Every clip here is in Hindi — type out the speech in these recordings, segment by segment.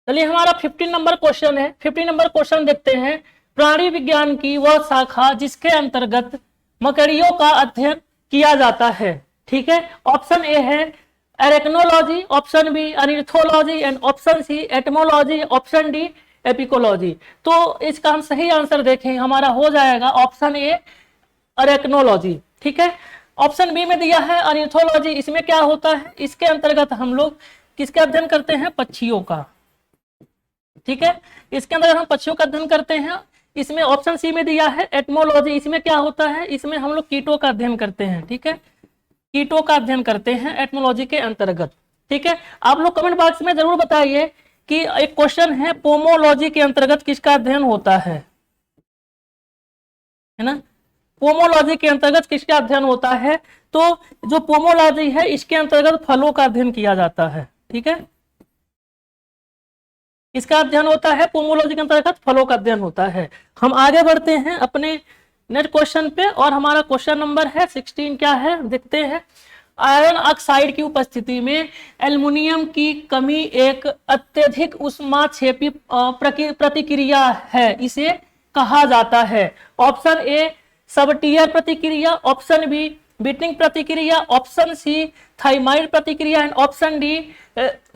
चलिए हमारा 15 नंबर क्वेश्चन है। 15 नंबर क्वेश्चन देखते हैं। प्राणी विज्ञान की वह शाखा जिसके अंतर्गत मकड़ियों का अध्ययन किया जाता है। ठीक है, ऑप्शन ए है arachnology, option B ornithology and option C entomology, option D epicology. तो इसका हम सही आंसर देखें, हमारा हो जाएगा ऑप्शन ए अरेक्नोलॉजी। ठीक है, ऑप्शन बी में दिया है अनिर्थोलॉजी। इसमें क्या होता है, इसके अंतर्गत हम लोग किसके अध्ययन करते हैं, पक्षियों का। ठीक है, इसके अंदर हम पक्षियों का अध्ययन करते हैं। इसमें ऑप्शन सी में दिया है एटमोलॉजी। इसमें क्या होता है, इसमें हम लोग कीटों का अध्ययन करते हैं। ठीक है, कीटों का अध्ययन करते हैं एटमोलॉजी के अंतर्गत। ठीक है, आप लोग कमेंट बॉक्स में जरूर बताइए कि एक क्वेश्चन है पोमोलॉजी के अंतर्गत किसका अध्ययन होता है ना। पोमोलॉजी के अंतर्गत किसका अध्ययन होता है, तो जो पोमोलॉजी है इसके अंतर्गत फलों का अध्ययन किया जाता है। ठीक है, इसका अध्ययन होता है पोमोलॉजी के अंतर्गत फलों का अध्ययन होता है। हम आगे बढ़ते हैं अपने नेक्स्ट क्वेश्चन पे, और हमारा क्वेश्चन नंबर है 16। क्या है देखते हैं। आयरन ऑक्साइड की उपस्थिति में एल्युमिनियम की कमी एक अत्यधिक उष्माक्षेपी प्रतिक्रिया है, इसे कहा जाता है। ऑप्शन ए सबटियर प्रतिक्रिया, ऑप्शन बी बीटिंग प्रतिक्रिया, ऑप्शन सी थाइमाइड प्रतिक्रिया एंड ऑप्शन डी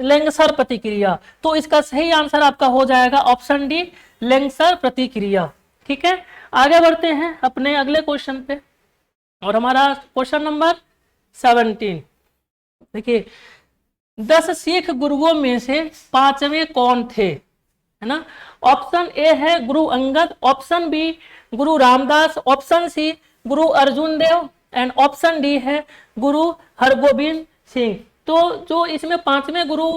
लेंगसर प्रतिक्रिया। तो इसका सही आंसर आपका हो जाएगा ऑप्शन डी लेंगसर प्रतिक्रिया। ठीक है, आगे बढ़ते हैं अपने अगले क्वेश्चन पे, और हमारा क्वेश्चन नंबर 17। देखिए 10 सिख गुरुओं में से 5वें कौन थे, है ना। ऑप्शन ए है Guru Angad, option B Guru Ramdas, option C Guru Arjun Dev and option D है गुरु हरगोबिंद सिंह। तो जो इसमें 5वें गुरु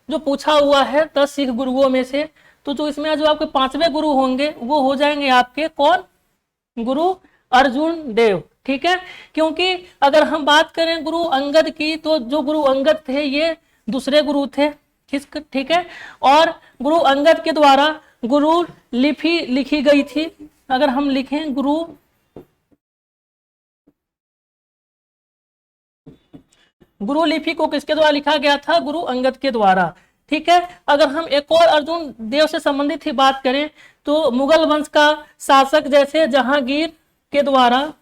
जो पूछा हुआ है 10 सिख गुरुओं में से, तो जो इसमें जो आपके 5वें गुरु होंगे वो हो जाएंगे आपके कौन, गुरु अर्जुन देव। ठीक है, क्योंकि अगर हम बात करें गुरु अंगद की, तो जो गुरु अंगद थे ये दूसरे गुरु थे। ठीक है, और गुरु अंगद के द्वारा गुरु लिपि लिखी गई थी। अगर हम लिखें गुरु लिपि को किसके द्वारा लिखा गया था, गुरु अंगद के द्वारा। ठीक है, अगर हम एक और अर्जुन देव से संबंधित ही बात करें, तो मुगल वंश का शासक जैसे जहांगीर के द्वारा,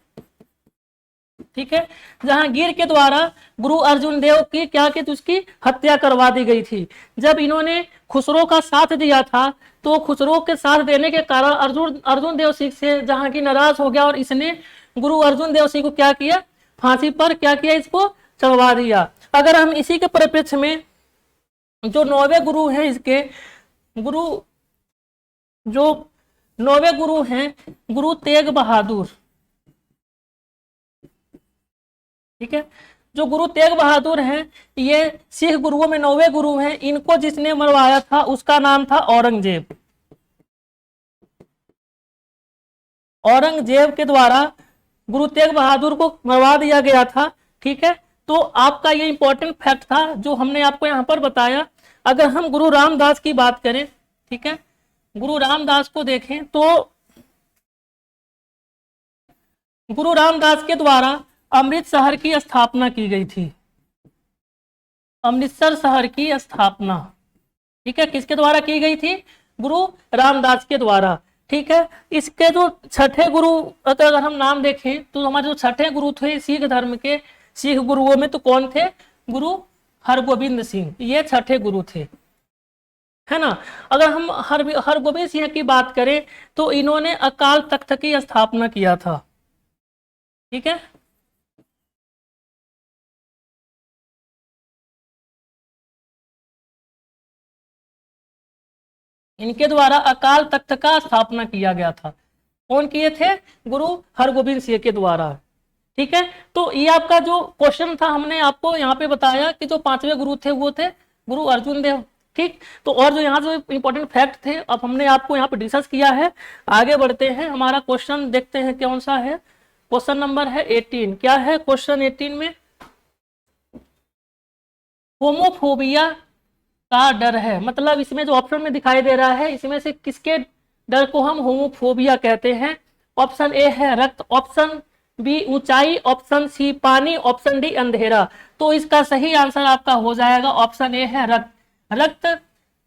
ठीक है, जहांगीर के द्वारा गुरु अर्जुन देव की क्या की, उसकी हत्या करवा दी गई थी। जब इन्होंने खुसरो का साथ दिया था, तो खुसरो के साथ देने के कारण अर्जुन देव सिंह से जहांगीर नाराज हो गया, और इसने गुरु अर्जुन देव सिंह को क्या किया, फांसी पर क्या किया, इसको चढ़वा दिया। अगर हम इसी के परिप्रेक्ष्य में जो 9वें गुरु हैं, इसके गुरु जो 9वें गुरु हैं गुरु तेग बहादुर। ठीक है, जो गुरु तेग बहादुर हैं ये सिख गुरुओं में 9वें गुरु हैं। इनको जिसने मरवाया था उसका नाम था औरंगजेब। औरंगजेब के द्वारा गुरु तेग बहादुर को मरवा दिया गया था। ठीक है, तो आपका ये इंपॉर्टेंट फैक्ट था जो हमने आपको यहाँ पर बताया। अगर हम गुरु रामदास की बात करें, ठीक है, गुरु रामदास को देखें तो गुरु रामदास के द्वारा अमृत शहर की स्थापना की गई थी। अमृतसर शहर की स्थापना, ठीक है, किसके द्वारा की गई थी, गुरु रामदास के द्वारा। ठीक है, इसके जो छठे गुरु अगर हम नाम देखें, तो हमारे जो छठे गुरु थे सिख धर्म के, सिख गुरुओं में तो कौन थे, गुरु हरगोबिंद सिंह, ये छठे गुरु थे, है ना। अगर हम हरगोबिंद सिंह की बात करें, तो इन्होंने अकाल तख्त की स्थापना किया था। ठीक है, इनके द्वारा अकाल तख्त का स्थापना किया गया था। कौन किए थे, गुरु हरगोबिंद सिंह के द्वारा। ठीक है, तो ये आपका जो क्वेश्चन था हमने आपको यहाँ पे बताया कि जो 5वें गुरु थे वो थे गुरु अर्जुन देव। ठीक, तो और जो यहाँ जो इंपॉर्टेंट फैक्ट थे अब हमने आपको यहाँ पे डिस्कस किया है। आगे बढ़ते हैं, हमारा क्वेश्चन देखते हैं कौन सा है। क्वेश्चन नंबर है 18। क्या है क्वेश्चन 18 में, होमोफोबिया का डर है, मतलब इसमें जो ऑप्शन में दिखाई दे रहा है इसमें से किसके डर को हम होमोफोबिया कहते हैं। ऑप्शन ए है रक्त, ऑप्शन बी ऊंचाई, ऑप्शन सी पानी, ऑप्शन डी अंधेरा। तो इसका सही आंसर आपका हो जाएगा ऑप्शन ए है रक्त। रक्त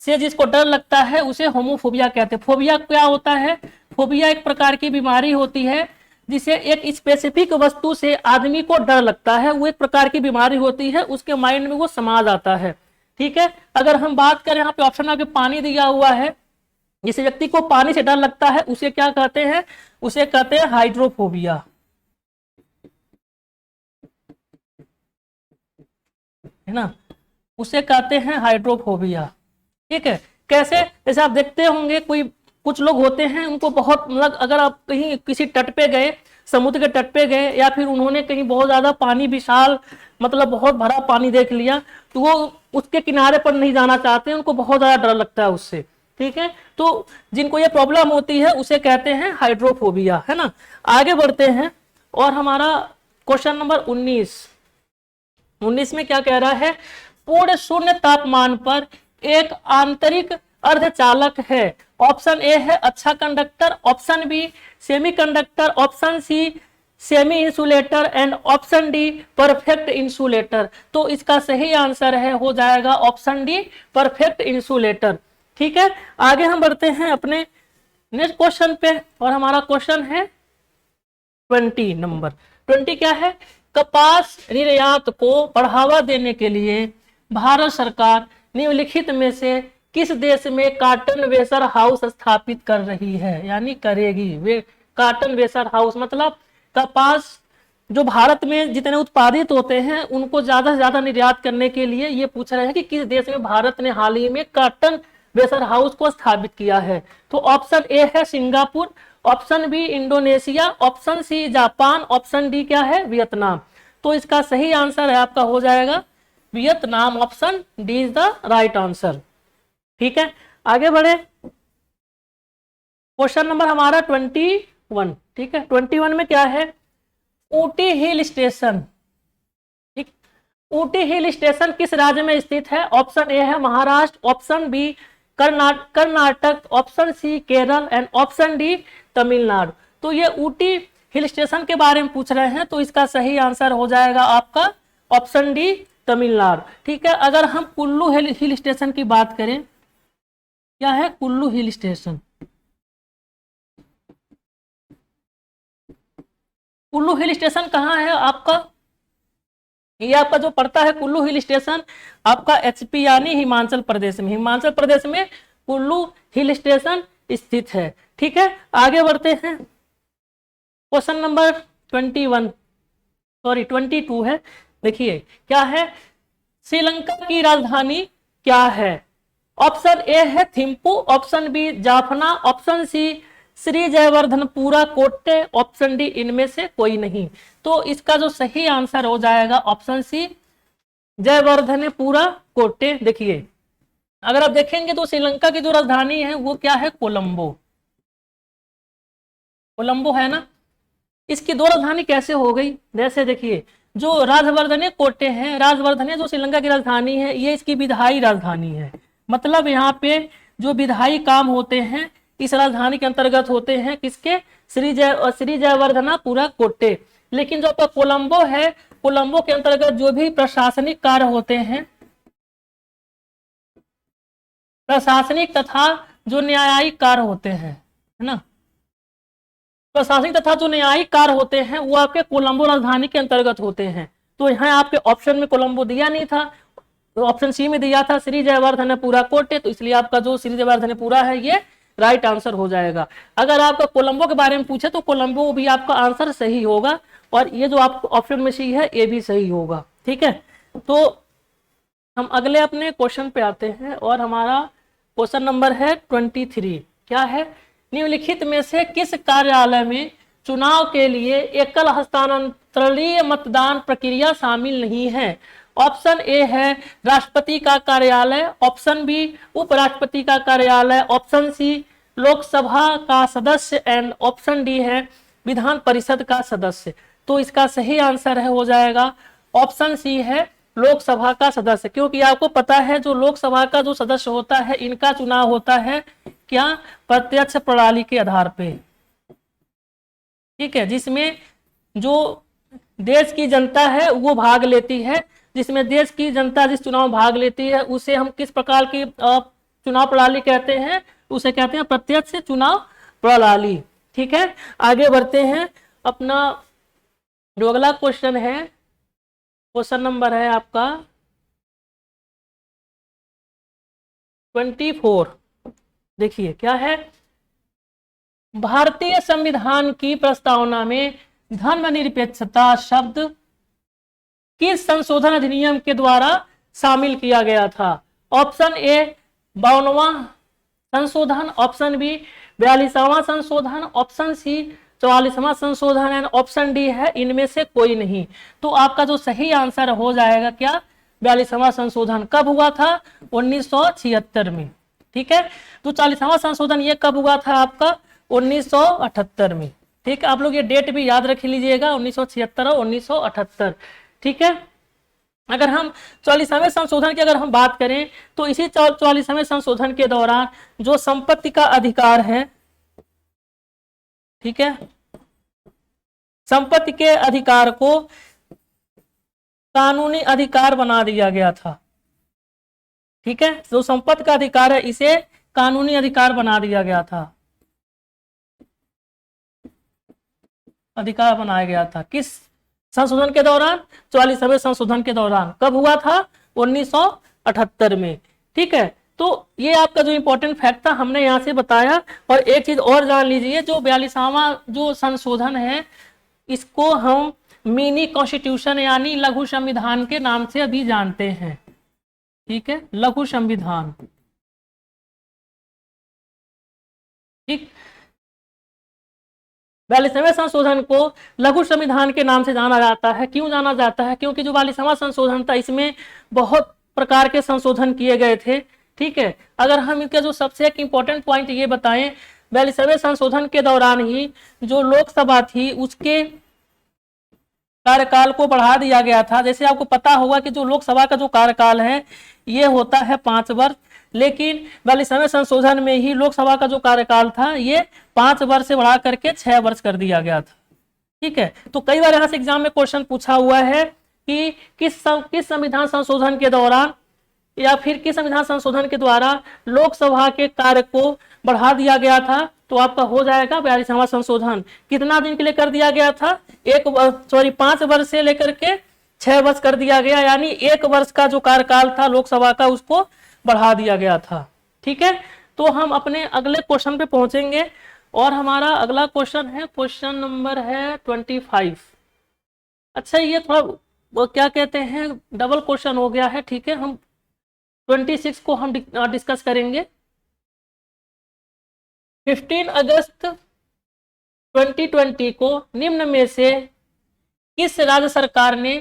से जिसको डर लगता है उसे होमोफोबिया कहते हैं। फोबिया क्या होता है? फोबिया एक प्रकार की बीमारी होती है जिसे एक स्पेसिफिक वस्तु से आदमी को डर लगता है, वो एक प्रकार की बीमारी होती है, उसके माइंड में वो समा जाता है। ठीक है, अगर हम बात करें यहाँ पे ऑप्शन आगे पानी दिया हुआ है, जिस व्यक्ति को पानी से डर लगता है उसे क्या कहते हैं? उसे कहते हैं हाइड्रोफोबिया, है ना, उसे कहते हैं हाइड्रोफोबिया। ठीक है, कैसे? जैसे आप देखते होंगे कोई कुछ लोग होते हैं उनको बहुत मतलब अगर आप कहीं किसी तट पे गए, समुद्र के तट पे गए, या फिर उन्होंने कहीं बहुत ज्यादा पानी विशाल मतलब बहुत भरा पानी देख लिया, तो वो उसके किनारे पर नहीं जाना चाहते, उनको बहुत ज्यादा डर लगता है उससे। ठीक है, तो जिनको ये प्रॉब्लम होती है उसे कहते हैं हाइड्रोफोबिया, है ना। आगे बढ़ते हैं और हमारा क्वेश्चन नंबर 19 में क्या कह रहा है? पूर्ण शून्य तापमान पर एक आंतरिक अर्धचालक है। ऑप्शन ए है अच्छा conductor, option B semiconductor, option C semi insulator and option D perfect insulator. तो इसका सही आंसर है हो जाएगा ऑप्शन डी परफेक्ट इंसुलेटर। ठीक है, आगे हम बढ़ते हैं अपने नेक्स्ट क्वेश्चन पे और हमारा क्वेश्चन है 20 नंबर। 20 क्या है? कपास निर्यात को बढ़ावा देने के लिए भारत सरकार निम्नलिखित में से किस देश में कॉटन वेयर हाउस स्थापित कर रही है, यानी करेगी। वे कॉटन वेयर हाउस मतलब कपास जो भारत में जितने उत्पादित होते हैं उनको ज्यादा से ज्यादा निर्यात करने के लिए ये पूछ रहे हैं कि किस देश में भारत ने हाल ही में कॉटन वेयर हाउस को स्थापित किया है। तो ऑप्शन ए है Singapore, option B Indonesia, option C Japan, option D क्या है? वियतनाम। तो इसका सही आंसर है आपका हो जाएगा Vietnam, option D is the right answer. ठीक है, आगे बढ़े। क्वेश्चन नंबर हमारा 21। ठीक है, 21 में क्या है? Ooty hill station. ठीक, ऊटी हिल स्टेशन किस राज्य में स्थित है? ऑप्शन ए है Maharashtra, option B Karnataka, option C Kerala and option D Tamil Nadu. तो ये ऊटी हिल स्टेशन के बारे में पूछ रहे हैं, तो इसका सही आंसर हो जाएगा आपका ऑप्शन डी तमिलनाडु। ठीक है, अगर हम कुल्लू हिल स्टेशन की बात करें, क्या है Kullu hill station? Kullu hill station कहाँ है आपका? ये आपका जो पड़ता है कुल्लू हिल स्टेशन आपका एचपी यानी हिमाचल प्रदेश में, हिमाचल प्रदेश में कुल्लू हिल स्टेशन स्थित है। ठीक है, आगे बढ़ते हैं। क्वेश्चन नंबर 22 है। देखिए क्या है? श्रीलंका की राजधानी क्या है? ऑप्शन ए है Thimphu, option B Jaffna, option C Sri Jayawardenepura Kotte, option D इनमें से कोई नहीं। तो इसका जो सही आंसर हो जाएगा ऑप्शन सी जयवर्धनपुरा कोट्टे। देखिए अगर आप देखेंगे तो श्रीलंका की जो राजधानी है वो क्या है? कोलंबो, कोलंबो है ना। इसकी दो राजधानी कैसे हो गई? जैसे देखिए जो राजवर्धने कोट्टे हैं, राजवर्धने जो श्रीलंका की राजधानी है, ये इसकी विधायी राजधानी है। मतलब यहाँ पे जो विधायी काम होते हैं इस राजधानी के अंतर्गत होते हैं, किसके? श्री जयवर्धनपुरा कोट्टे। लेकिन जो आपका कोलंबो है, कोलंबो के अंतर्गत जो भी प्रशासनिक कार्य होते हैं, प्रशासनिक तथा जो न्यायिक कार्य होते हैं, है ना, प्रशासनिक तथा जो न्यायिक कार्य होते हैं वो आपके कोलंबो राजधानी के अंतर्गत होते हैं। तो यहाँ आपके ऑप्शन में कोलंबो दिया नहीं था, तो ऑप्शन सी में दिया था श्री जयवर्धनपुरा कोट्टे, तो इसलिए आपका जो श्री जयवर्धनपुरा है ये राइट आंसर हो जाएगा। अगर आपका कोलंबो के बारे में पूछे तो कोलंबो भी आपका आंसर सही होगा, और ये जो आपको ऑप्शन में सी है ये भी सही होगा। ठीक है, तो हम अगले अपने क्वेश्चन पे आते हैं और हमारा क्वेश्चन नंबर है 23। क्या है? निम्नलिखित में से किस कार्यालय में चुनाव के लिए एकल हस्तांतरणीय मतदान प्रक्रिया शामिल नहीं है? ऑप्शन ए है राष्ट्रपति का कार्यालय, ऑप्शन बी उपराष्ट्रपति का कार्यालय, ऑप्शन सी लोकसभा का सदस्य एंड ऑप्शन डी है विधान परिषद का सदस्य। तो इसका सही आंसर है हो जाएगा ऑप्शन सी है लोकसभा का सदस्य, क्योंकि आपको पता है जो लोकसभा का जो सदस्य होता है इनका चुनाव होता है क्या? प्रत्यक्ष प्रणाली के आधार पे। ठीक है, जिसमें जो देश की जनता है वो भाग लेती है, जिसमें देश की जनता जिस चुनाव में भाग लेती है उसे हम किस प्रकार की चुनाव प्रणाली कहते हैं, उसे कहते हैं प्रत्यक्ष चुनाव प्रणाली। ठीक है, आगे बढ़ते हैं। अपना जो अगला क्वेश्चन है, क्वेश्चन नंबर है आपका 24। देखिए क्या है, भारतीय संविधान की प्रस्तावना में धर्मनिरपेक्षता शब्द किस संशोधन अधिनियम के द्वारा शामिल किया गया था? ऑप्शन ए 52वां संशोधन, ऑप्शन बी 42वां संशोधन, ऑप्शन सी 44वां संशोधन एंड ऑप्शन डी है इनमें से कोई नहीं। तो आपका जो सही आंसर हो जाएगा क्या, 42वां संशोधन। कब हुआ था? 1976 में। ठीक है, तो 40वां संशोधन ये कब हुआ था आपका? 1978 में। ठीक है, आप लोग ये डेट भी याद रख लीजिएगा, 1976 और 1978। ठीक है, अगर हम 44वें संशोधन की अगर हम बात करें तो इसी 44वें संशोधन के दौरान जो संपत्ति का अधिकार है, ठीक है, संपत्ति के अधिकार को कानूनी अधिकार बना दिया गया था। ठीक है, जो संपत्ति का अधिकार है इसे कानूनी अधिकार बना दिया गया था, अधिकार बनाया गया था। किस संशोधन के दौरान? 44वें संशोधन के दौरान। कब हुआ था? 1978 में। ठीक है, तो ये आपका जो इंपॉर्टेंट फैक्ट था हमने यहाँ से बताया। और एक चीज और जान लीजिए, जो 42वां जो संशोधन है इसको हम मिनी कॉन्स्टिट्यूशन यानी लघु संविधान के नाम से अभी जानते हैं। ठीक है, लघु संविधान। ठीक, 42वें संशोधन को लघु संविधान के नाम से जाना जाता है। क्यों जाना जाता है? क्योंकि जो 42वां संशोधन था इसमें बहुत प्रकार के संशोधन किए गए थे। ठीक है, अगर हम इनका जो सबसे एक इंपॉर्टेंट पॉइंट ये बताएं, 42वें संशोधन के दौरान ही जो लोकसभा थी उसके कार्यकाल को बढ़ा दिया गया था। जैसे आपको पता होगा कि जो लोकसभा का जो कार्यकाल है ये होता है 5 वर्ष, लेकिन 42वें संशोधन में ही लोकसभा का जो कार्यकाल था ये 5 वर्ष से बढ़ा करके 6 वर्ष कर दिया गया था। ठीक है, तो कई बार यहाँ से एग्जाम में क्वेश्चन पूछा हुआ है कि किस संविधान संशोधन के दौरान या फिर किस संविधान संशोधन के द्वारा लोकसभा के कार्य को बढ़ा दिया गया था? तो आपका हो जाएगा 42वां संशोधन। कितना दिन के लिए कर दिया गया था? 5 वर्ष से लेकर के 6 वर्ष कर दिया गया, यानी 1 वर्ष का जो कार्यकाल था लोकसभा का उसको बढ़ा दिया गया था। ठीक है, तो हम अपने अगले क्वेश्चन पे पहुंचेंगे और हमारा अगला क्वेश्चन है, क्वेश्चन नंबर है 25। अच्छा, ये थोड़ा वो क्या कहते हैं डबल क्वेश्चन हो गया है। ठीक है, हम 26 को हम डिस्कस करेंगे। 15 अगस्त 2020 को निम्न में से किस राज्य सरकार ने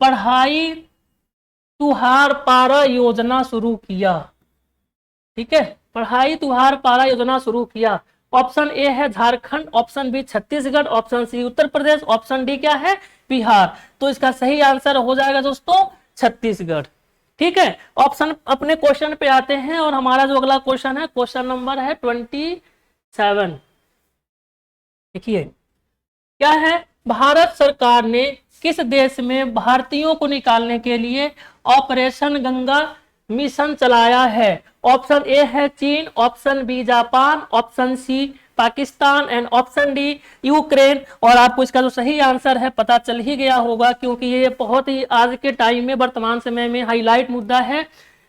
पढ़ाई तुहार पारा योजना शुरू किया? ठीक है, पढ़ाई तुहार पारा योजना शुरू किया। ऑप्शन ए है Jharkhand, option B Chhattisgarh, option C Uttar Pradesh, option D क्या है? बिहार। तो इसका सही आंसर हो जाएगा दोस्तों छत्तीसगढ़। ठीक है, ऑप्शन अपने क्वेश्चन पे आते हैं और हमारा जो अगला क्वेश्चन है क्वेश्चन नंबर है 27। देखिए क्या है, भारत सरकार ने किस देश में भारतीयों को निकालने के लिए ऑपरेशन गंगा मिशन चलाया है? ऑप्शन ए है चीन, option B Japan, option C Pakistan and option D Ukraine. और आपको इसका जो सही आंसर है पता चल ही गया होगा, क्योंकि ये बहुत ही आज के टाइम में वर्तमान समय में हाईलाइट मुद्दा है।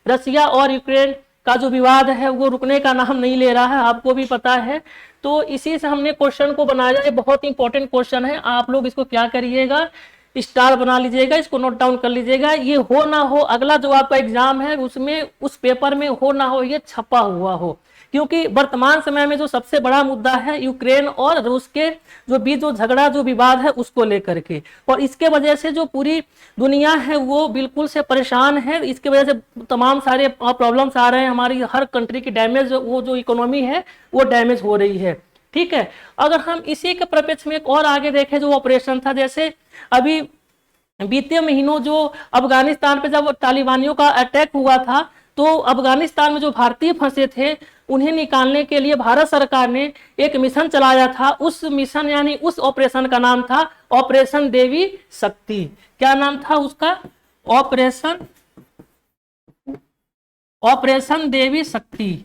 रसिया और यूक्रेन का जो विवाद है वो रुकने का नाम नहीं ले रहा है, आपको भी पता है। तो इसी से हमने क्वेश्चन को बनाया। ये बहुत इंपॉर्टेंट क्वेश्चन है, आप लोग इसको क्या करिएगा, स्टार बना लीजिएगा, इसको नोट डाउन कर लीजिएगा। ये हो ना हो अगला जो आपका एग्जाम है उसमें उस पेपर में हो ना हो ये छपा हुआ हो, क्योंकि वर्तमान समय में जो सबसे बड़ा मुद्दा है यूक्रेन और रूस के जो बीच जो झगड़ा जो विवाद है उसको लेकर के, और इसके वजह से जो पूरी दुनिया है वो बिल्कुल से परेशान है। इसके वजह से तमाम सारे प्रॉब्लम्स आ रहे हैं, हमारी हर कंट्री की डैमेज वो जो इकोनॉमी है वो डैमेज हो रही है। ठीक है, अगर हम इसी के परिप्रेक्ष्य में एक और आगे देखें जो ऑपरेशन था, जैसे अभी बीते महीनों जो अफगानिस्तान पे जब तालिबानियों का अटैक हुआ था तो अफगानिस्तान में जो भारतीय फंसे थे उन्हें निकालने के लिए भारत सरकार ने एक मिशन चलाया था। उस मिशन यानी उस ऑपरेशन का नाम था ऑपरेशन देवी शक्ति। क्या नाम था उसका? ऑपरेशन ऑपरेशन देवी शक्ति,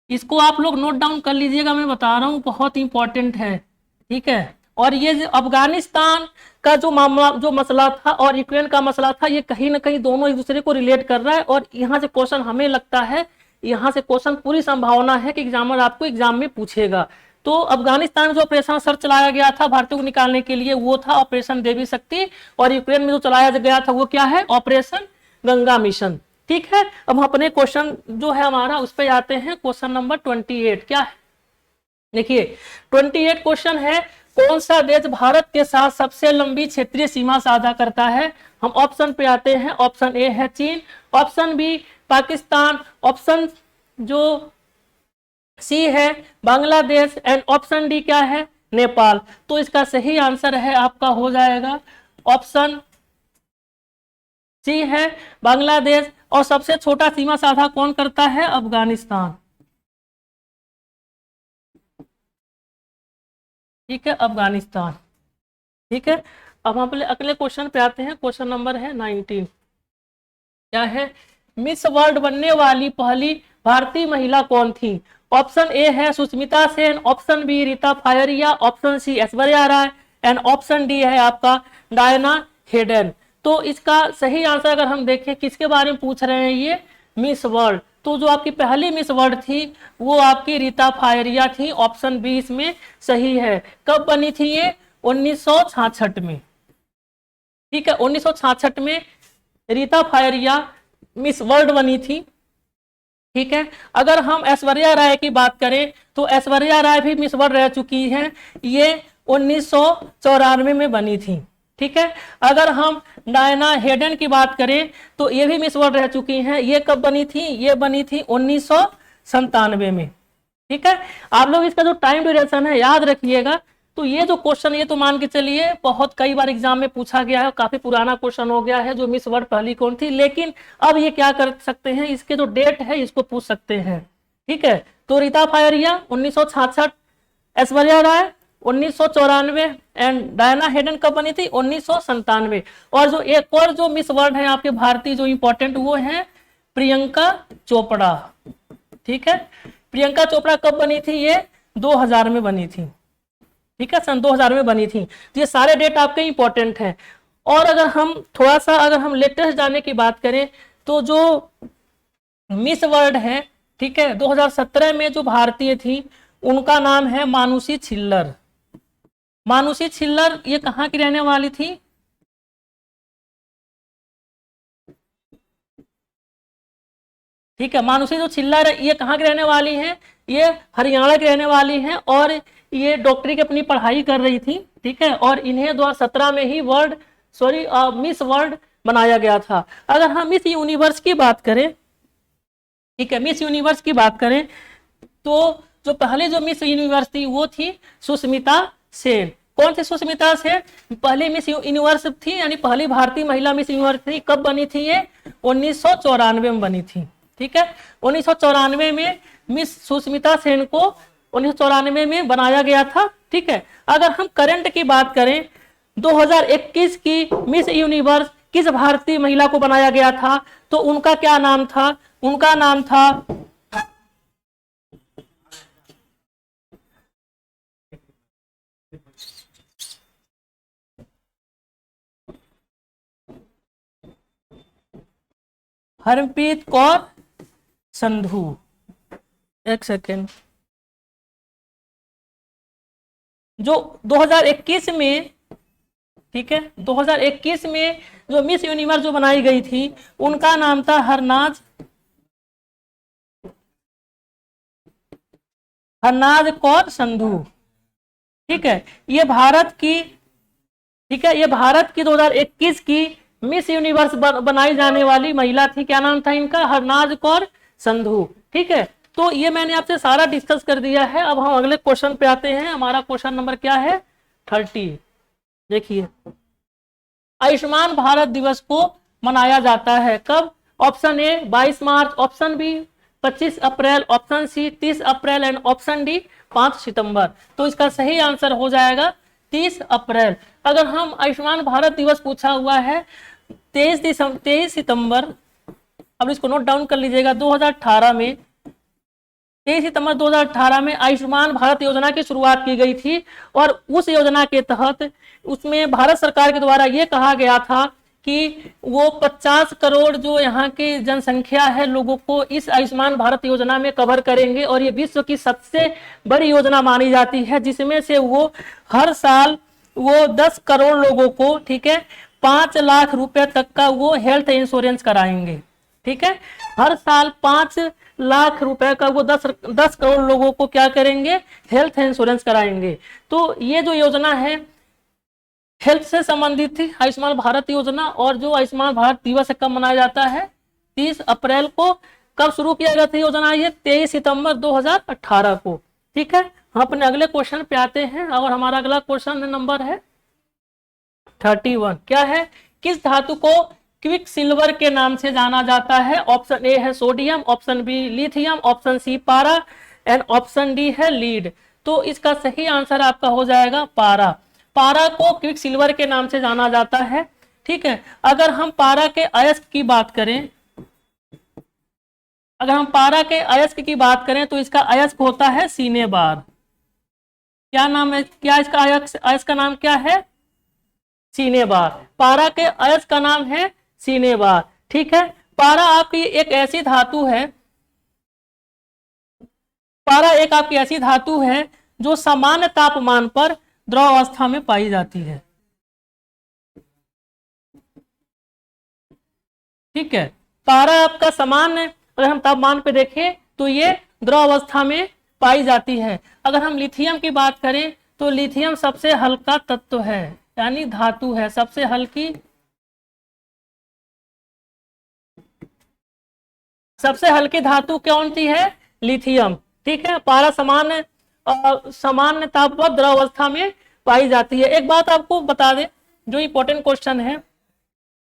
इसको आप लोग नोट डाउन कर लीजिएगा, मैं बता रहा हूं बहुत इंपॉर्टेंट है, ठीक है। और ये जो अफगानिस्तान का जो मामला, जो मसला था और यूक्रेन का मसला था, ये कहीं ना कहीं दोनों एक दूसरे को रिलेट कर रहा है। और यहाँ से क्वेश्चन हमें लगता है, यहाँ से क्वेश्चन पूरी संभावना है कि एग्जामर आपको एग्जाम में पूछेगा। तो अफगानिस्तान में जो ऑपरेशन सर चलाया गया था भारतीयों को निकालने के लिए, वो था ऑपरेशन देवी शक्ति। और यूक्रेन में जो चलाया गया था वो क्या है, ऑपरेशन गंगा मिशन, ठीक है। अब हम अपने क्वेश्चन जो है हमारा उस पर आते हैं। क्वेश्चन नंबर 28 क्या है, देखिए 28 क्वेश्चन है, कौन सा देश भारत के साथ सबसे लंबी क्षेत्रीय सीमा साझा करता है। हम ऑप्शन पे आते हैं। ऑप्शन ए है चीन, ऑप्शन बी पाकिस्तान, ऑप्शन जो सी है बांग्लादेश, एंड ऑप्शन डी क्या है, नेपाल। तो इसका सही आंसर है आपका हो जाएगा ऑप्शन सी है बांग्लादेश। और सबसे छोटा सीमा साझा कौन करता है, अफगानिस्तान, ठीक है, अफगानिस्तान, ठीक है। अब हम अगले क्वेश्चन पे आते हैं। क्वेश्चन नंबर है 19, क्या है, मिस वर्ल्ड बनने वाली पहली भारतीय महिला कौन थी। ऑप्शन ए है Sushmita Sen, option B Reita Faria, option C Aishwarya Rai, and option D है आपका डायना हेडन। तो इसका सही आंसर अगर हम देखें, किसके बारे में पूछ रहे हैं, ये मिस वर्ल्ड। तो जो आपकी पहली मिस वर्ल्ड थी वो आपकी रीता फायरिया थी। ऑप्शन बी इसमें सही है। कब बनी थी ये, 1966 में, ठीक है, 1966 में रीता फायरिया मिस वर्ल्ड बनी थी, ठीक है। अगर हम ऐश्वर्या राय की बात करें तो ऐश्वर्या राय भी मिस वर्ल्ड रह चुकी हैं, ये 1994 में बनी थी, ठीक है। अगर हम डायना हेडन की बात करें तो ये भी मिस वर्ल्ड रह चुकी हैं, ये कब बनी थी, ये बनी थी 1997 में, ठीक है। आप लोग इसका जो टाइम ड्यूरेशन है याद रखिएगा। तो ये जो क्वेश्चन, ये तो मान के चलिए बहुत कई बार एग्जाम में पूछा गया है, काफी पुराना क्वेश्चन हो गया है, जो मिस वर्ल्ड पहली कौन थी। लेकिन अब ये क्या कर सकते हैं, इसके जो डेट है इसको पूछ सकते हैं, ठीक है। तो Rita फायरिया 1966, Aishwarya Rai 1994, and Diana Hayden कब बनी थी, 1997। और जो एक और जो मिस वर्ल्ड है आपके भारतीय जो इंपॉर्टेंट, वो है प्रियंका चोपड़ा, ठीक है। प्रियंका चोपड़ा कब बनी थी, ये 2000 में बनी थी, ठीक है, सन 2000 में बनी थी। तो ये सारे डेट आपके इंपॉर्टेंट हैं। और अगर हम थोड़ा सा अगर हम लेटेस्ट जाने की बात करें तो जो मिस वर्ल्ड है, ठीक है, 2017 में जो भारतीय थी उनका नाम है मानुषी छिल्लर। मानुषी छिल्लर ये कहाँ की रहने वाली थी, ठीक है। मानुषी जो छिल्लर है ये कहाँ की रहने वाली है, ये हरियाणा की रहने वाली है। और ये डॉक्टरी की अपनी पढ़ाई कर रही थी, ठीक है। और इन्हें 2017 में ही मिस वर्ल्ड बनाया गया था। अगर हम मिस यूनिवर्स की बात करें, ठीक है, मिस यूनिवर्स की बात करें तो जो पहले जो मिस यूनिवर्स थी वो थी सुष्मिता सेन। कौन थी सुष्मिता सेन, पहली मिस यूनिवर्स थी, यानी पहली भारतीय महिला मिस यूनिवर्स थी। कब बनी थी ये, 1994 में बनी थी, ठीक है। 1994 में मिस सुष्मिता सेन को 1994 में बनाया गया था, ठीक है। अगर हम करंट की बात करें, 2021 की मिस यूनिवर्स किस भारतीय महिला को बनाया गया था, तो उनका क्या नाम था, उनका नाम था हरप्रीत कौर संधू। एक सेकेंड, जो 2021 में, ठीक है, 2021 में जो मिस यूनिवर्स जो बनाई गई थी उनका नाम था हरनाज कौर संधू, ठीक है। ये भारत की, ठीक है, ये भारत की 2021 की मिस यूनिवर्स बनाई जाने वाली महिला थी। क्या नाम था इनका, हरनाज कौर संधू, ठीक है। तो ये मैंने आपसे सारा डिस्कस कर दिया है। अब हम अगले क्वेश्चन पे आते हैं। हमारा क्वेश्चन नंबर क्या है, 30। देखिए, आयुष्मान भारत दिवस को मनाया जाता है कब, option A 22 March, option B 25 April, option C 30 April, and option D 5 सितंबर। तो इसका सही आंसर हो जाएगा 30 अप्रैल। अगर हम आयुष्मान भारत दिवस पूछा हुआ है 23 सितंबर अब इसको नोट डाउन कर लीजिएगा। 2018 में 23 सितंबर 2018 में आयुष्मान भारत योजना की शुरुआत की गई थी और उस योजना के तहत उसमें भारत सरकार के द्वारा ये कहा गया था कि वो 50 करोड़ जो यहाँ की जनसंख्या है लोगों को इस आयुष्मान भारत योजना में कवर करेंगे और ये विश्व की सबसे बड़ी योजना मानी जाती है, जिसमें से वो हर साल वो 10 करोड़ लोगों को, ठीक है, 5 लाख रुपए तक का वो हेल्थ इंश्योरेंस कराएंगे। ठीक है, हर साल 5 लाख रुपए का वो 10 करोड़ लोगों को क्या करेंगे, हेल्थ इंश्योरेंस कराएंगे। तो ये जो योजना है हेल्थ से संबंधित थी, आयुष्मान भारत योजना। और जो आयुष्मान भारत दिवस कब मनाया जाता है, 30 अप्रैल को। कब शुरू किया गया था योजना, ये 23 सितंबर 2018 को। ठीक है, हम अपने अगले क्वेश्चन पे आते हैं और हमारा अगला क्वेश्चन नंबर है 31। क्या है, किस धातु को क्विक सिल्वर के नाम से जाना जाता है? ऑप्शन ए है sodium, option B lithium, option C पारा एंड ऑप्शन डी है लीड। तो इसका सही आंसर आपका हो जाएगा पारा। पारा को क्विक सिल्वर के नाम से जाना जाता है। ठीक है, अगर हम पारा के अयस्क की बात करें, अगर हम पारा के अयस्क की बात करें तो इसका अयस्क होता है सिनेबार। क्या नाम है, क्या इसका अयस्क का नाम क्या है? सिनेबार। पारा के अयस्क का नाम है सिनेबार। ठीक है, पारा आपकी एक ऐसी धातु है, पारा एक आपकी ऐसी धातु है जो सामान्य तापमान पर द्रव अवस्था में पाई जाती है। ठीक है, पारा आपका सामान्य, अगर हम तापमान पे देखें तो ये द्रव अवस्था में पाई जाती है। अगर हम लिथियम की बात करें तो लिथियम सबसे हल्का तत्व है, यानी धातु है, सबसे हल्की, सबसे हल्की धातु कौन सी है? लिथियम। ठीक है, पारा सामान्य ताप पर द्रव अवस्था में पाई जाती है। एक बात आपको बता दें जो इंपॉर्टेंट क्वेश्चन है,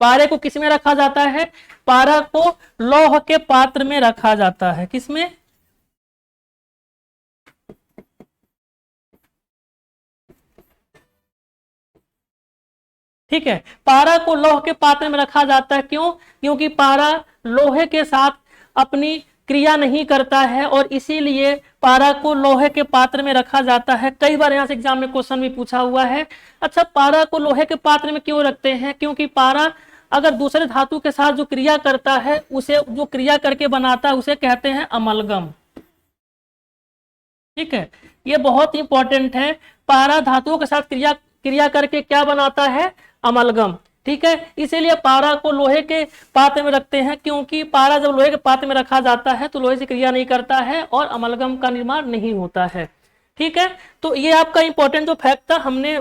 पारे को किस में रखा जाता है? पारा को लौह के पात्र में रखा जाता है। किसमें? ठीक है, पारा को लौह के पात्र में रखा जाता है। क्यों? क्योंकि पारा लोहे के साथ अपनी क्रिया नहीं करता है और इसीलिए पारा को लोहे के पात्र में रखा जाता है। कई बार यहाँ से एग्जाम में क्वेश्चन भी पूछा हुआ है। अच्छा, पारा को लोहे के पात्र में क्यों रखते हैं? क्योंकि पारा अगर दूसरे धातु के साथ जो क्रिया करता है, उसे जो क्रिया करके बनाता है उसे कहते हैं अमलगम। ठीक है, ये बहुत इंपॉर्टेंट है। पारा धातुओं के साथ क्रिया करके क्या बनाता है? अमलगम। ठीक है, इसीलिए पारा को लोहे के पात्र में रखते हैं, क्योंकि पारा जब लोहे के पात्र में रखा जाता है तो लोहे से क्रिया नहीं करता है और अमलगम का निर्माण नहीं होता है। ठीक है, तो ये आपका इंपॉर्टेंट जो फैक्ट था हमने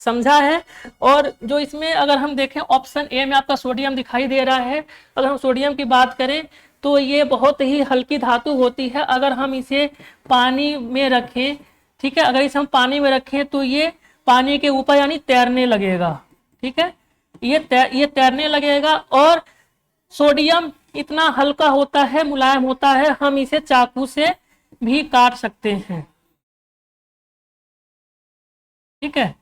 समझा है। और जो इसमें अगर हम देखें ऑप्शन ए में आपका सोडियम दिखाई दे रहा है। अगर हम सोडियम की बात करें तो ये बहुत ही हल्की धातु होती है। अगर हम इसे पानी में रखें, ठीक है, अगर इसे हम पानी में रखें तो ये पानी के ऊपर यानी तैरने लगेगा। ठीक है, ये तैरने लगेगा। और सोडियम इतना हल्का होता है, मुलायम होता है, हम इसे चाकू से भी काट सकते हैं। ठीक है,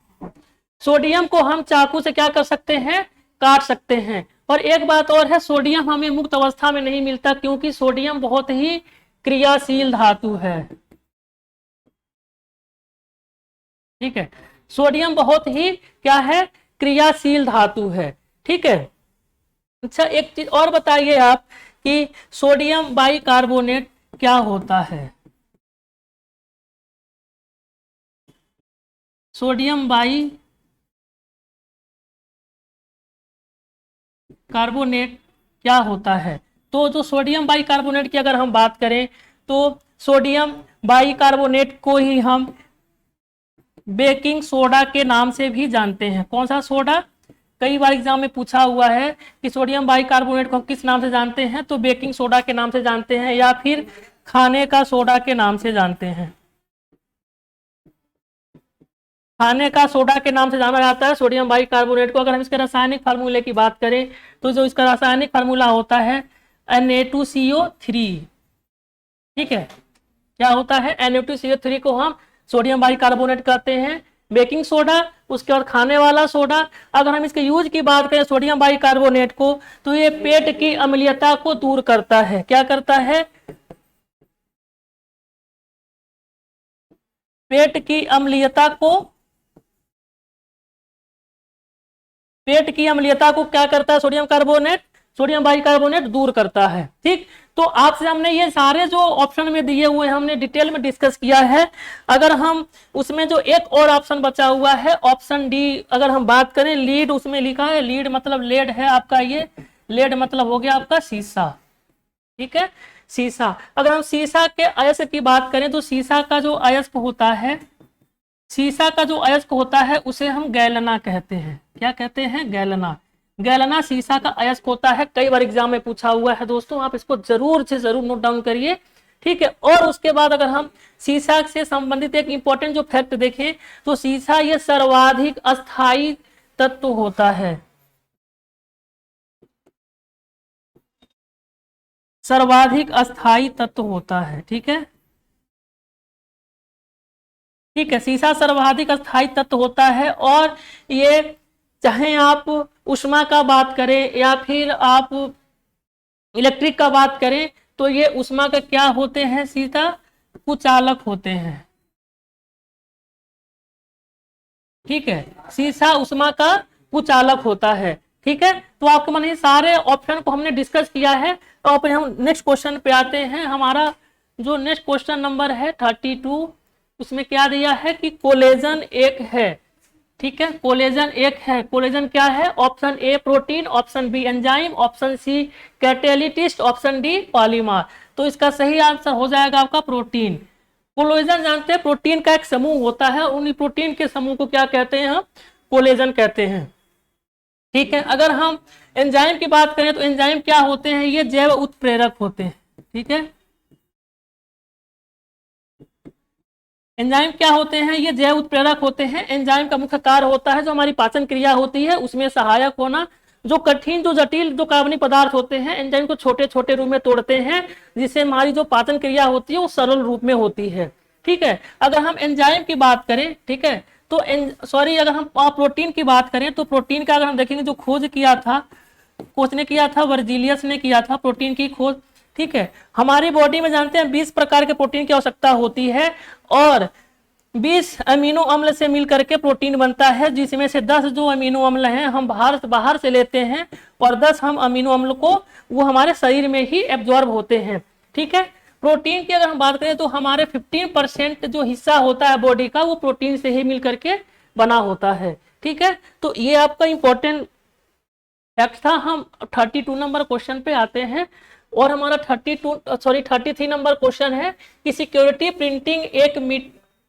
सोडियम को हम चाकू से क्या कर सकते हैं? काट सकते हैं। और एक बात और है, सोडियम हमें मुक्त अवस्था में नहीं मिलता, क्योंकि सोडियम बहुत ही क्रियाशील धातु है। ठीक है, सोडियम बहुत ही क्या है? क्रियाशील धातु है। ठीक है, अच्छा एक चीज और बताइए आप कि सोडियम बाइकार्बोनेट क्या होता है? सोडियम बाइकार्बोनेट क्या होता है? तो जो सोडियम बाइकार्बोनेट की अगर हम बात करें तो सोडियम बाइकार्बोनेट को ही हम बेकिंग सोडा के नाम से भी जानते हैं। कौन सा सोडा? कई बार एग्जाम में पूछा हुआ है कि सोडियम बाइकार्बोनेट को हम किस नाम से जानते हैं, तो बेकिंग सोडा के नाम से जानते हैं या फिर खाने का सोडा के नाम से जानते हैं। खाने का सोडा के नाम से जाना जाता है सोडियम बाइकार्बोनेट को। अगर हम इसके रासायनिक फार्मूले की बात करें तो जो इसका रासायनिक फार्मूला होता है Na2CO3। ठीक है, क्या होता है? Na2CO3 को हम सोडियम बाइकार्बोनेट कहते हैं। बेकिंग सोडा, उसके बाद खाने वाला सोडा। अगर हम इसके यूज की बात करें सोडियम बाइकार्बोनेट को, तो ये पेट की अम्लीयता को दूर करता है। क्या करता है? पेट की अम्लीयता को, पेट की अम्लीयता को क्या करता है? सोडियम कार्बोनेट, सोडियम बाइकार्बोनेट दूर करता है। ठीक, तो आपसे हमने ये सारे जो ऑप्शन में दिए हुए हमने डिटेल में डिस्कस किया है। अगर हम उसमें जो एक और ऑप्शन बचा हुआ है ऑप्शन डी, अगर हम बात करें लीड, उसमें लिखा है लीड मतलब लेड है आपका, ये लेड मतलब हो गया आपका शीशा। ठीक है, शीशा। अगर हम शीशा के अयस्क की बात करें तो शीशा का जो अयस्क होता है, शीशा का जो अयस्क होता है उसे हम गैलना कहते हैं। क्या कहते हैं? गैलना। गैलना शीशा का अयस्क होता है। कई बार एग्जाम में पूछा हुआ है दोस्तों, आप इसको जरूर से जरूर नोट डाउन करिए। ठीक है, और उसके बाद अगर हम शीशा से संबंधित एक इंपॉर्टेंट जो फैक्ट देखें तो शीशा ये सर्वाधिक अस्थाई तत्व होता है। सर्वाधिक अस्थाई तत्व होता है। ठीक है, ठीक है, शीशा सर्वाधिक अस्थाई तत्व होता है। और ये चाहे आप ऊष्मा का बात करें या फिर आप इलेक्ट्रिक का बात करें तो ये ऊष्मा का क्या होते हैं? शीशा कुचालक होते हैं। ठीक है, शीशा ऊष्मा का कुचालक होता है। ठीक है, तो आपको मानिए सारे ऑप्शन को हमने डिस्कस किया है। तो अब हम नेक्स्ट क्वेश्चन पे आते हैं। हमारा जो नेक्स्ट क्वेश्चन नंबर है 32, उसमें क्या दिया है कि कोलेजन एक है। ठीक है, कोलेजन एक है। कोलेजन क्या है? Option A protein, option B enzyme, option C catalyst, option D polymer. तो इसका सही आंसर हो जाएगा आपका प्रोटीन। कोलेजन जानते हैं प्रोटीन का एक समूह होता है, उन्हीं प्रोटीन के समूह को क्या कहते हैं? हम कोलेजन कहते हैं। ठीक है, अगर हम एंजाइम की बात करें तो एंजाइम क्या होते हैं? ये जैव उत्प्रेरक होते हैं। ठीक है, एंजाइम क्या होते हैं? ये जैव उत्प्रेरक होते हैं। एंजाइम का मुख्य कार्य होता है जो हमारी पाचन क्रिया होती है उसमें सहायक होना। जो कठिन, जो जटिल, जो कार्बनिक पदार्थ होते हैं एंजाइम को छोटे छोटे रूप में तोड़ते हैं, जिससे हमारी जो पाचन क्रिया होती है वो सरल रूप में होती है। ठीक है, अगर हम एंजाइम की बात करें, ठीक है, तो सॉरी, अगर हम प्रोटीन की बात करें तो प्रोटीन का अगर हम देखेंगे जो खोज किया था, कोच ने किया था, वर्जीलियस ने किया था प्रोटीन की खोज। ठीक है, हमारी बॉडी में जानते हैं 20 प्रकार के प्रोटीन की आवश्यकता होती है और 20 अमीनो अम्ल से मिलकर के प्रोटीन बनता है, जिसमें से 10 जो अमीनो अम्ल हैं हम बाहर से लेते हैं और 10 हम अमीनो अम्ल को वो हमारे शरीर में ही एब्जॉर्ब होते हैं। ठीक है, प्रोटीन की अगर हम बात करें तो हमारे 15% जो हिस्सा होता है बॉडी का वो प्रोटीन से ही मिल करके बना होता है। ठीक है, तो ये आपका इंपॉर्टेंट फैक्ट था। हम 32 नंबर क्वेश्चन पे आते हैं और हमारा 33 नंबर क्वेश्चन है कि सिक्योरिटी प्रिंटिंग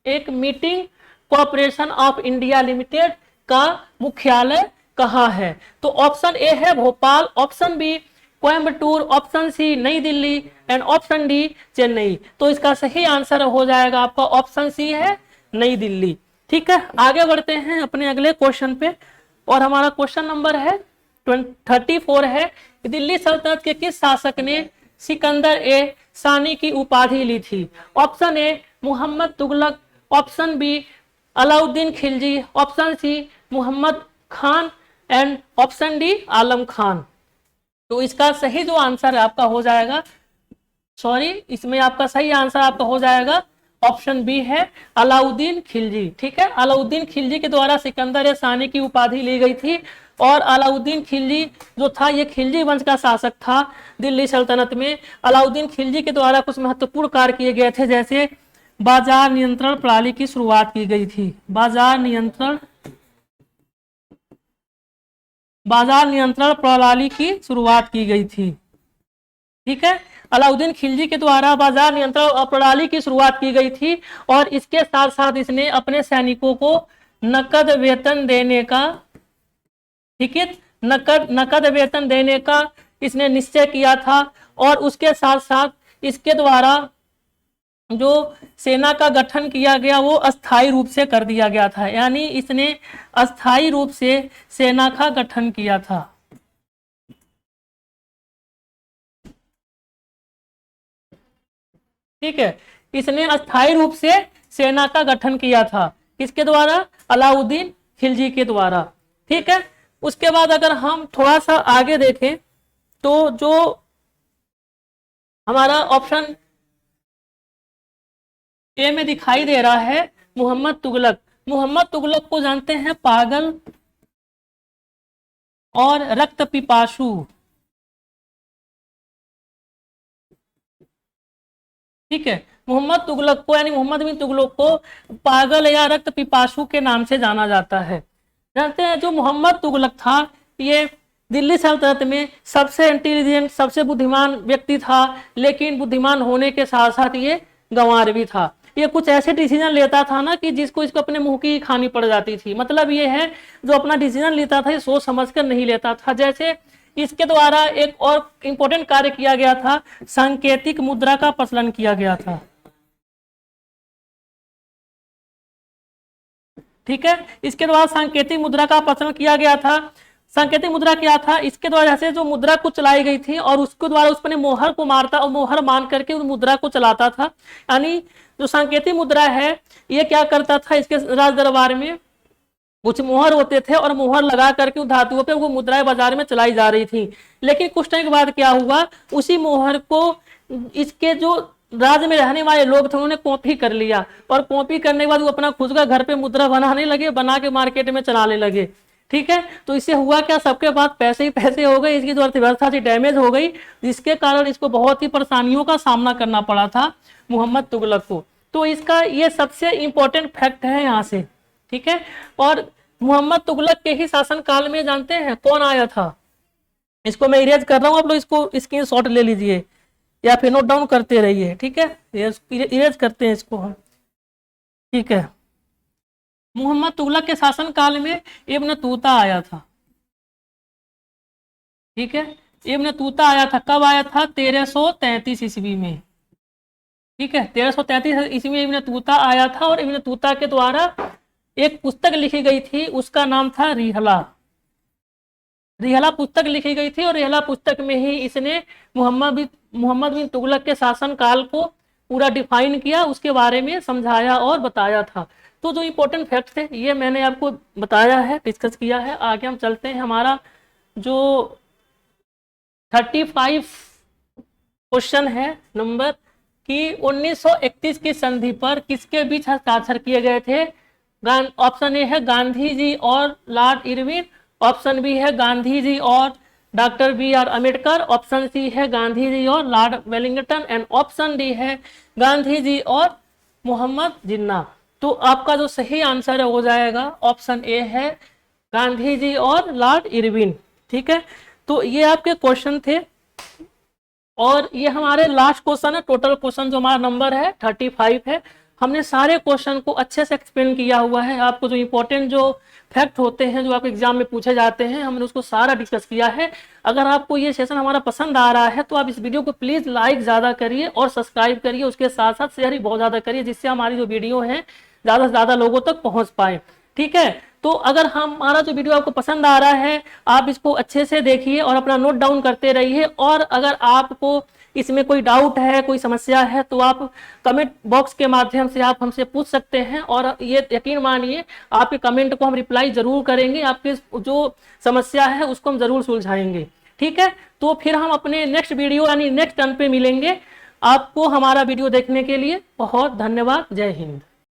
एक minting corporation of India limited का मुख्यालय कहाँ है? तो ऑप्शन ए है Bhopal, option B Coimbatore, option C नई Delhi and option D Chennai. तो इसका सही आंसर हो जाएगा आपका ऑप्शन सी है नई दिल्ली। ठीक है, आगे बढ़ते हैं अपने अगले क्वेश्चन पे और हमारा क्वेश्चन नंबर है 34 है। दिल्ली सल्तनत के किस शासक ने सिकंदर ए सानी की उपाधि ली थी? Option A Mohammad Tughlaq, option B Alauddin Khilji, option C Mohammad Khan and option D Alam Khan. तो इसका सही जो आंसर आपका हो जाएगा, सॉरी, इसमें आपका सही आंसर आपका हो जाएगा ऑप्शन बी है अलाउद्दीन खिलजी। ठीक है, अलाउद्दीन खिलजी के द्वारा सिकंदर ए सानी की उपाधि ली गई थी और अलाउद्दीन खिलजी जो था ये खिलजी वंश का शासक था दिल्ली सल्तनत में। अलाउद्दीन खिलजी के द्वारा कुछ महत्वपूर्ण कार्य किए गए थे, जैसे बाजार नियंत्रण प्रणाली की शुरुआत की गई थी। बाजार नियंत्रण प्रणाली की शुरुआत की गई थी। ठीक है, अलाउद्दीन खिलजी के द्वारा बाजार नियंत्रण प्रणाली की शुरुआत की गई थी और इसके साथ साथ इसने अपने सैनिकों को नकद वेतन देने का, ठीक है, नकद वेतन देने का इसने निश्चय किया था और उसके साथ साथ इसके द्वारा जो सेना का गठन किया गया वो अस्थायी रूप से कर दिया गया था, यानी इसने अस्थायी रूप से सेना का गठन किया था। ठीक है, इसने अस्थायी रूप से सेना का गठन किया था। किसके द्वारा? अलाउद्दीन खिलजी के द्वारा। ठीक है, उसके बाद अगर हम थोड़ा सा आगे देखें तो जो हमारा ऑप्शन ए में दिखाई दे रहा है मोहम्मद तुगलक। मोहम्मद तुगलक को जानते हैं पागल और रक्त पिपासु। ठीक है, मोहम्मद तुगलक को यानी मोहम्मद बिन तुगलक को पागल या रक्त पिपासु के नाम से जाना जाता है। जानते हैं जो मोहम्मद तुगलक था ये दिल्ली सल्तनत में सबसे इंटेलिजेंट, सबसे बुद्धिमान व्यक्ति था, लेकिन बुद्धिमान होने के साथ साथ ये गंवार भी था। ये कुछ ऐसे डिसीजन लेता था ना कि जिसको इसको अपने मुंह की खानी पड़ जाती थी। मतलब ये है जो अपना डिसीजन लेता था ये सोच समझ कर नहीं लेता था। जैसे इसके द्वारा एक और इंपॉर्टेंट कार्य किया गया था, सांकेतिक मुद्रा का प्रचलन किया गया था। ठीक है, इसके द्वारा सांकेतिक मुद्रा का प्रचलन किया गया था। सांकेतिक मुद्रा क्या था? इसके द्वारा जैसे जो मुद्रा को चलाई गई थी और उसके द्वारा उसने मोहर को मारता और मोहर मान करके उस मुद्रा को चलाता था। यानी जो सांकेतिक मुद्रा है ये क्या करता था, इसके राज दरबार में कुछ मोहर होते थे और मोहर लगा करके उस धातुओं पे वो मुद्राएं बाजार में चलाई जा रही थी। लेकिन कुछ टाइम के बाद क्या हुआ, उसी मोहर को इसके जो राज्य में रहने वाले लोग थे उन्होंने कॉपी कर लिया और कॉपी करने के बाद वो अपना खुद का घर पे मुद्रा बनाने लगे, बना के मार्केट में चलाने लगे। ठीक है, तो इससे हुआ क्या, सबके पास पैसे ही पैसे हो गए, इसकी जो अर्थव्यवस्था थी डैमेज हो गई, जिसके कारण इसको बहुत ही परेशानियों का सामना करना पड़ा था मोहम्मद तुगलक को। तो इसका ये सबसे इंपॉर्टेंट फैक्ट है यहाँ से। ठीक है, और मोहम्मद तुगलक के ही शासन काल में जानते हैं कौन आया था? इसको मैं इरेज कर रहा हूँ, आप लोग इसको स्क्रीनशॉट ले लीजिए या फिर नोट डाउन करते रहिए। ठीक है, इरेज करते हैं इसको हम। ठीक है, मोहम्मद तुगलक के शासन काल में इब्न तूता आया था। ठीक है, इब्न तूता आया था। कब आया था? 1333 ईस्वी में। ठीक है, 1333 ईस्वी में इब्न तूता आया था और इब्न तूता के द्वारा एक पुस्तक लिखी गई थी, उसका नाम था रिहला। रिहला पुस्तक लिखी गई थी और रिहला पुस्तक में ही इसने मोहम्मद बिन तुगलक के शासन काल को पूरा डिफाइन किया, उसके बारे में समझाया और बताया था। तो जो इंपॉर्टेंट फैक्ट थे ये मैंने आपको बताया है, डिस्कस किया है। आगे हम चलते हैं, हमारा जो 35 क्वेश्चन है नंबर कि 1931 की संधि पर किसके बीच हस्ताक्षर किए गए थे? ऑप्शन ए है गांधी जी और लॉर्ड इरविन, ऑप्शन बी है गांधी जी और doctor B R. Ambedkar, option C है गांधी जी और Lord Wellington and option D है गांधी जी और मोहम्मद जिन्ना। तो आपका जो सही आंसर हो जाएगा ऑप्शन ए है गांधी जी और लॉर्ड इरविन। ठीक है, तो ये आपके क्वेश्चन थे और ये हमारे लास्ट क्वेश्चन है। टोटल क्वेश्चन जो हमारा नंबर है 35 है। हमने सारे क्वेश्चन को अच्छे से एक्सप्लेन किया हुआ है। आपको जो इंपॉर्टेंट जो फैक्ट होते हैं जो आपके एग्जाम में पूछे जाते हैं हमने उसको सारा डिस्कस किया है। अगर आपको ये सेशन हमारा पसंद आ रहा है तो आप इस वीडियो को प्लीज लाइक ज्यादा करिए और सब्सक्राइब करिए, उसके साथ साथ शेयर ही बहुत ज्यादा करिए, जिससे हमारी जो वीडियो है ज्यादा से ज्यादा लोगों तक पहुंच पाए। ठीक है, तो अगर हमारा जो वीडियो आपको पसंद आ रहा है आप इसको अच्छे से देखिए और अपना नोट डाउन करते रहिए। और अगर आपको इसमें कोई डाउट है, कोई समस्या है तो आप कमेंट बॉक्स के माध्यम से आप हमसे पूछ सकते हैं और ये यकीन मानिए आपके कमेंट को हम रिप्लाई जरूर करेंगे, आपके जो समस्या है उसको हम जरूर सुलझाएंगे। ठीक है, तो फिर हम अपने नेक्स्ट वीडियो यानी नेक्स्ट टर्न पे मिलेंगे। आपको हमारा वीडियो देखने के लिए बहुत धन्यवाद। जय हिंद।